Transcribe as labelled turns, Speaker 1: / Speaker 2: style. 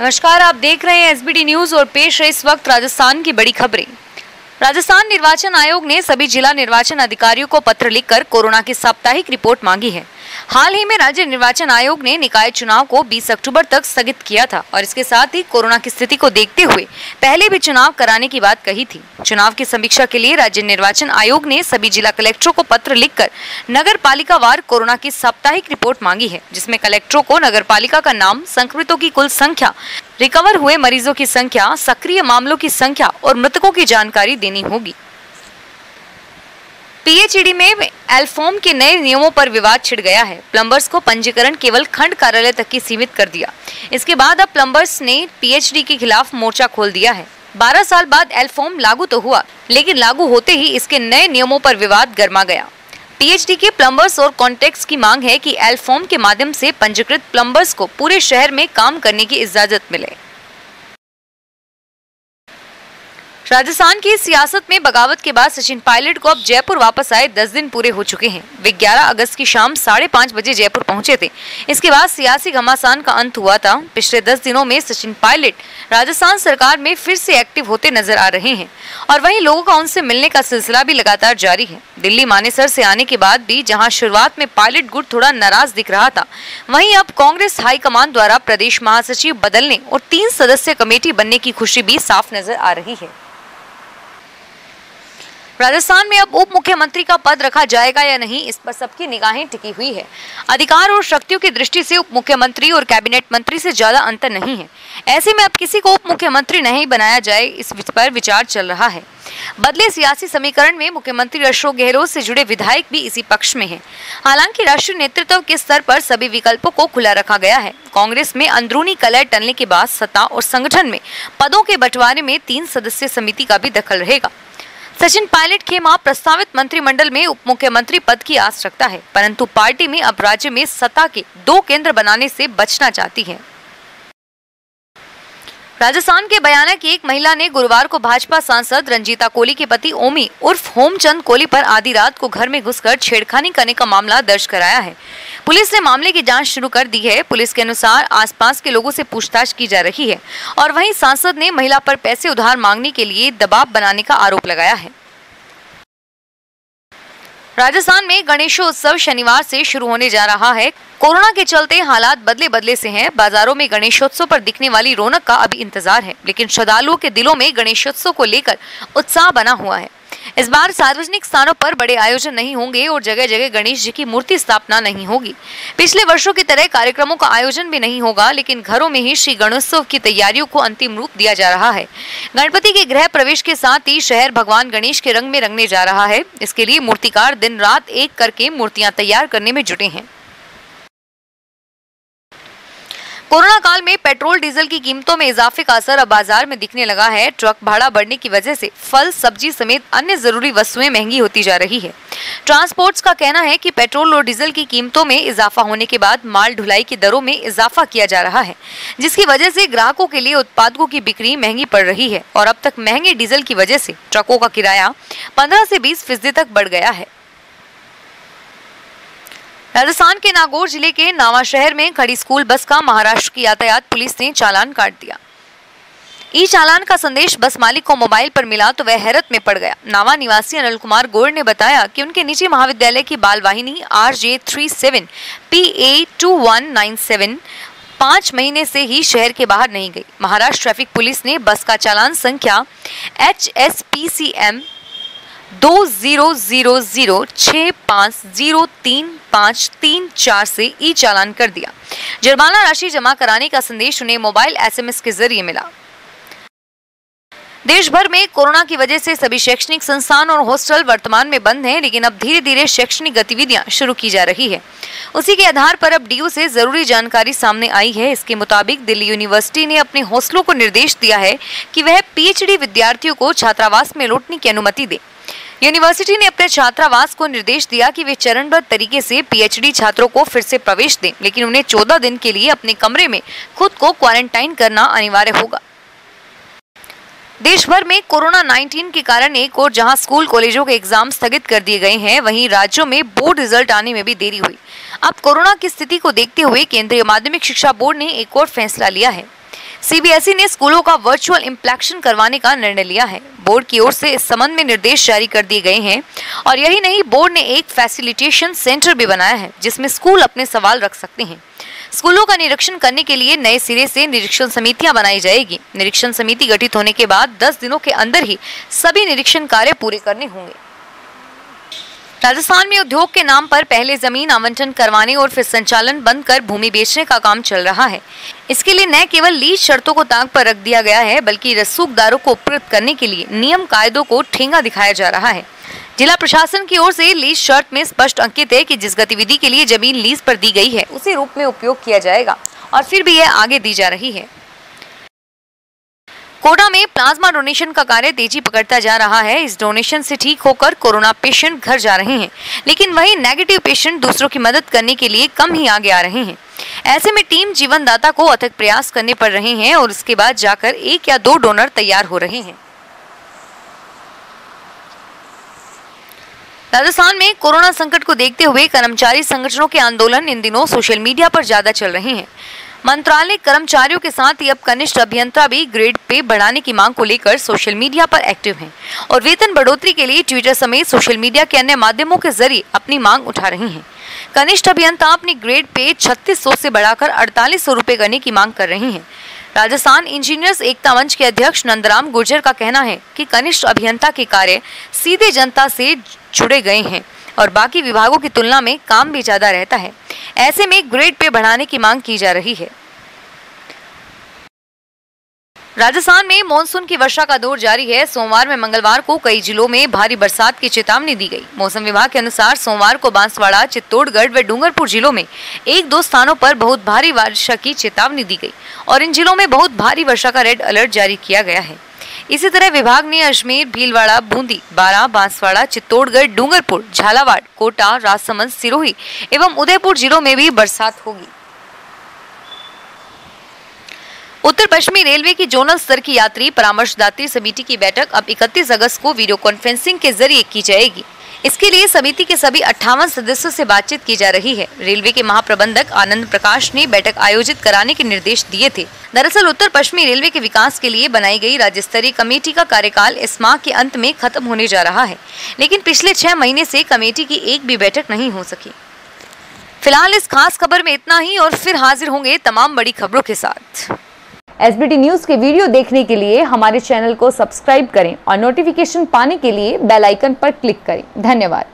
Speaker 1: नमस्कार, आप देख रहे हैं एसबीटी न्यूज और पेश है इस वक्त राजस्थान की बड़ी खबरें। राजस्थान निर्वाचन आयोग ने सभी जिला निर्वाचन अधिकारियों को पत्र लिखकर कोरोना की साप्ताहिक रिपोर्ट मांगी है। हाल ही में राज्य निर्वाचन आयोग ने निकाय चुनाव को 20 अक्टूबर तक स्थगित किया था और इसके साथ ही कोरोना की स्थिति को देखते हुए पहले भी चुनाव कराने की बात कही थी। चुनाव की समीक्षा के लिए राज्य निर्वाचन आयोग ने सभी जिला कलेक्टरों को पत्र लिखकर नगर पालिका वार कोरोना की साप्ताहिक रिपोर्ट मांगी है, जिसमें कलेक्टरों को नगर पालिका का नाम, संक्रमितों की कुल संख्या, रिकवर हुए मरीजों की संख्या, सक्रिय मामलों की संख्या और मृतकों की जानकारी देनी होगी। पीएचईडी में एलफॉर्म के नए नियमों पर विवाद छिड़ गया है। प्लम्बर्स को पंजीकरण केवल खंड कार्यालय तक ही सीमित कर दिया। इसके बाद अब प्लम्बर्स ने पीएचईडी के खिलाफ मोर्चा खोल दिया है। 12 साल बाद एलफॉर्म लागू तो हुआ, लेकिन लागू होते ही इसके नए नियमों पर विवाद गर्मा गया। पीएचडी के प्लम्बर्स और कॉन्ट्रैक्ट्स की मांग है कि एलफॉर्म के माध्यम से पंजीकृत प्लम्बर्स को पूरे शहर में काम करने की इजाजत मिले। राजस्थान की सियासत में बगावत के बाद सचिन पायलट को अब जयपुर वापस आए 10 दिन पूरे हो चुके हैं। वे 11 अगस्त की शाम 5:30 बजे जयपुर पहुंचे थे। इसके बाद सियासी घमासान का अंत हुआ था। पिछले 10 दिनों में सचिन पायलट राजस्थान सरकार में फिर से एक्टिव होते नजर आ रहे हैं और वहीं लोगों का उनसे मिलने का सिलसिला भी लगातार जारी है। दिल्ली मानेसर से आने के बाद भी जहां शुरुआत में पायलट गुट थोड़ा नाराज दिख रहा था, वहीं अब कांग्रेस हाईकमान द्वारा प्रदेश महासचिव बदलने और 3 सदस्यीय कमेटी बनने की खुशी भी साफ नजर आ रही है। राजस्थान में अब उप मुख्यमंत्री का पद रखा जाएगा या नहीं, इस पर सबकी निगाहें टिकी हुई है। अधिकार और शक्तियों की दृष्टि से उप मुख्यमंत्री और कैबिनेट मंत्री से ज्यादा अंतर नहीं है। ऐसे में अब किसी को उप मुख्यमंत्री नहीं बनाया जाए, इस पर विचार चल रहा है। बदले सियासी समीकरण में मुख्यमंत्री अशोक गहलोत से जुड़े विधायक भी इसी पक्ष में हैं। हालांकि राष्ट्रीय नेतृत्व के स्तर पर सभी विकल्पों को खुला रखा गया है। कांग्रेस में अंदरूनी कलह टलने के बाद सत्ता और संगठन में पदों के बंटवारे में 3 सदस्यीय समिति का भी दखल रहेगा। सचिन पायलट खेमा प्रस्तावित मंत्रिमंडल में उप मुख्यमंत्री पद की आस रखता है, परंतु पार्टी में अब राज्य में सत्ता के 2 केंद्र बनाने से बचना चाहती है। राजस्थान के बयाना की एक महिला ने गुरुवार को भाजपा सांसद रंजीता कोली के पति ओमी उर्फ होमचंद कोली पर आधी रात को घर में घुसकर छेड़खानी करने का मामला दर्ज कराया है। पुलिस ने मामले की जांच शुरू कर दी है। पुलिस के अनुसार आसपास के लोगों से पूछताछ की जा रही है और वहीं सांसद ने महिला पर पैसे उधार मांगने के लिए दबाव बनाने का आरोप लगाया है। राजस्थान में गणेशोत्सव शनिवार से शुरू होने जा रहा है। कोरोना के चलते हालात बदले से हैं। बाजारों में गणेशोत्सव पर दिखने वाली रौनक का अभी इंतजार है, लेकिन श्रद्धालुओं के दिलों में गणेशोत्सव को लेकर उत्साह बना हुआ है। इस बार सार्वजनिक स्थानों पर बड़े आयोजन नहीं होंगे और जगह जगह गणेश जी की मूर्ति स्थापना नहीं होगी। पिछले वर्षों की तरह कार्यक्रमों का आयोजन भी नहीं होगा, लेकिन घरों में ही श्री गणेशोत्सव की तैयारियों को अंतिम रूप दिया जा रहा है। गणपति के गृह प्रवेश के साथ ही शहर भगवान गणेश के रंग में रंगने जा रहा है। इसके लिए मूर्तिकार दिन रात एक करके मूर्तियां तैयार करने में जुटे हैं। कोरोना काल में पेट्रोल डीजल की कीमतों में इजाफे का असर अब बाजार में दिखने लगा है। ट्रक भाड़ा बढ़ने की वजह से फल, सब्जी समेत अन्य जरूरी वस्तुएं महंगी होती जा रही है। ट्रांसपोर्ट्स का कहना है कि पेट्रोल और डीजल की कीमतों में इजाफा होने के बाद माल ढुलाई की दरों में इजाफा किया जा रहा है, जिसकी वजह से ग्राहकों के लिए उत्पादों की बिक्री महंगी पड़ रही है और अब तक महंगे डीजल की वजह से ट्रकों का किराया 15 से 20% तक बढ़ गया है। राजस्थान के नागौर जिले के नावा शहर में खड़ी स्कूल बस का महाराष्ट्र की यातायात पुलिस ने चालान काट दिया। ई चालान का संदेश बस मालिक को मोबाइल पर मिला तो वह हैरत में पड़ गया। नावा निवासी अनिल कुमार गोड़ ने बताया कि उनके निजी महाविद्यालय की बाल वाहिनी RJ37 PA2197 5 महीने से ही शहर के बाहर नहीं गई। महाराष्ट्र ट्रैफिक पुलिस ने बस का चालान संख्या HSPCM 2000650353 से ई चालान कर दिया। जुर्माना राशि जमा कराने का संदेश उन्हें मोबाइल SMS के जरिए मिला। देश भर में कोरोना की वजह से सभी शैक्षणिक संस्थान और हॉस्टल वर्तमान में बंद हैं, लेकिन अब धीरे धीरे शैक्षणिक गतिविधियां शुरू की जा रही है। उसी के आधार पर अब DU से जरूरी जानकारी सामने आई है। इसके मुताबिक दिल्ली यूनिवर्सिटी ने अपने हॉस्टलों को निर्देश दिया है कि वह PhD विद्यार्थियों को छात्रावास में लौटने की अनुमति दे। यूनिवर्सिटी ने अपने छात्रावास को निर्देश दिया कि वे चरणबद्ध तरीके से PhD छात्रों को फिर से प्रवेश दें, लेकिन उन्हें 14 दिन के लिए अपने कमरे में खुद को क्वारंटाइन करना अनिवार्य होगा। देश भर में कोरोना 19 के कारण एक और जहां स्कूल कॉलेजों के एग्जाम स्थगित कर दिए गए हैं, वहीं राज्यों में बोर्ड रिजल्ट आने में भी देरी हुई। अब कोरोना की स्थिति को देखते हुए केंद्रीय माध्यमिक शिक्षा बोर्ड ने एक और फैसला लिया है। सीबीएसई ने स्कूलों का वर्चुअल इंस्पेक्शन करवाने का निर्णय लिया है। बोर्ड की ओर से इस संबंध में निर्देश जारी कर दिए गए हैं और यही नहीं, बोर्ड ने एक फैसिलिटेशन सेंटर भी बनाया है जिसमें स्कूल अपने सवाल रख सकते हैं। स्कूलों का निरीक्षण करने के लिए नए सिरे से निरीक्षण समितियां बनाई जाएगी। निरीक्षण समिति गठित होने के बाद 10 दिनों के अंदर ही सभी निरीक्षण कार्य पूरे करने होंगे। राजस्थान में उद्योग के नाम पर पहले जमीन आवंटन करवाने और फिर संचालन बंद कर भूमि बेचने का काम चल रहा है। इसके लिए न केवल लीज शर्तों को ताक पर रख दिया गया है, बल्कि रसूखदारों को उपकृत करने के लिए नियम कायदों को ठेंगा दिखाया जा रहा है। जिला प्रशासन की ओर से लीज शर्त में स्पष्ट अंकित है कि जिस गतिविधि के लिए जमीन लीज पर दी गई है उसी रूप में उपयोग किया जाएगा और फिर भी यह आगे दी जा रही है। कोटा में प्लाज्मा डोनेशन का कार्य तेजी पकड़ता जा रहा है। इस डोनेशन से ठीक होकर कोरोना पेशेंट घर जा रहे हैं, लेकिन वही नेगेटिव पेशेंट दूसरों की मदद करने के लिए कम ही आगे आ रहे हैं। ऐसे में टीम जीवनदाता को अथक प्रयास करने पड़ रहे हैं और उसके बाद जाकर 1 या 2 डोनर तैयार हो रहे हैं। राजस्थान में कोरोना संकट को देखते हुए कर्मचारी संगठनों के आंदोलन इन दिनों सोशल मीडिया पर ज्यादा चल रहे हैं। मंत्रालय कर्मचारियों के साथ ही अब कनिष्ठ अभियंता भी ग्रेड पे बढ़ाने की मांग को लेकर सोशल मीडिया पर एक्टिव हैं और वेतन बढ़ोतरी के लिए ट्विटर समेत सोशल मीडिया के अन्य माध्यमों के जरिए अपनी मांग उठा रहे हैं। कनिष्ठ अभियंता अपनी ग्रेड पे 3600 से बढ़ाकर 4800 रुपए करने की मांग कर रहे हैं। राजस्थान इंजीनियर्स एकता मंच के अध्यक्ष नंदराम गुर्जर का कहना है कि कनिष्ठ अभियंता के कार्य सीधे जनता से जुड़े गए हैं और बाकी विभागों की तुलना में काम भी ज्यादा रहता है। ऐसे में ग्रेड पे बढ़ाने की मांग की जा रही है। राजस्थान में मानसून की वर्षा का दौर जारी है। सोमवार में मंगलवार को कई जिलों में भारी बरसात की चेतावनी दी गई। मौसम विभाग के अनुसार सोमवार को बांसवाड़ा, चित्तौड़गढ़ व डूंगरपुर जिलों में 1-2 स्थानों पर बहुत भारी वर्षा की चेतावनी दी गई और इन जिलों में बहुत भारी वर्षा का रेड अलर्ट जारी किया गया है। इसी तरह विभाग ने अजमेर, भीलवाड़ा, बूंदी, बारां, बांसवाड़ा, चित्तौड़गढ़, डूंगरपुर, झालावाड़, कोटा, राजसमंद, सिरोही एवं उदयपुर जिलों में भी बरसात होगी। उत्तर पश्चिमी रेलवे की जोनल स्तर की यात्री परामर्शदात्री समिति की बैठक अब 31 अगस्त को वीडियो कॉन्फ्रेंसिंग के जरिए की जाएगी। इसके लिए समिति के सभी 58 सदस्यों से बातचीत की जा रही है। रेलवे के महाप्रबंधक आनंद प्रकाश ने बैठक आयोजित कराने के निर्देश दिए थे। दरअसल उत्तर पश्चिमी रेलवे के विकास के लिए बनाई गई राज्य स्तरीय कमेटी का कार्यकाल इस माह के अंत में खत्म होने जा रहा है, लेकिन पिछले 6 महीने से कमेटी की एक भी बैठक नहीं हो सकी। फिलहाल इस खास खबर में इतना ही और फिर हाजिर होंगे तमाम बड़ी खबरों के साथ।
Speaker 2: SBT न्यूज के वीडियो देखने के लिए हमारे चैनल को सब्सक्राइब करें और नोटिफिकेशन पाने के लिए बेल आइकन पर क्लिक करें। धन्यवाद।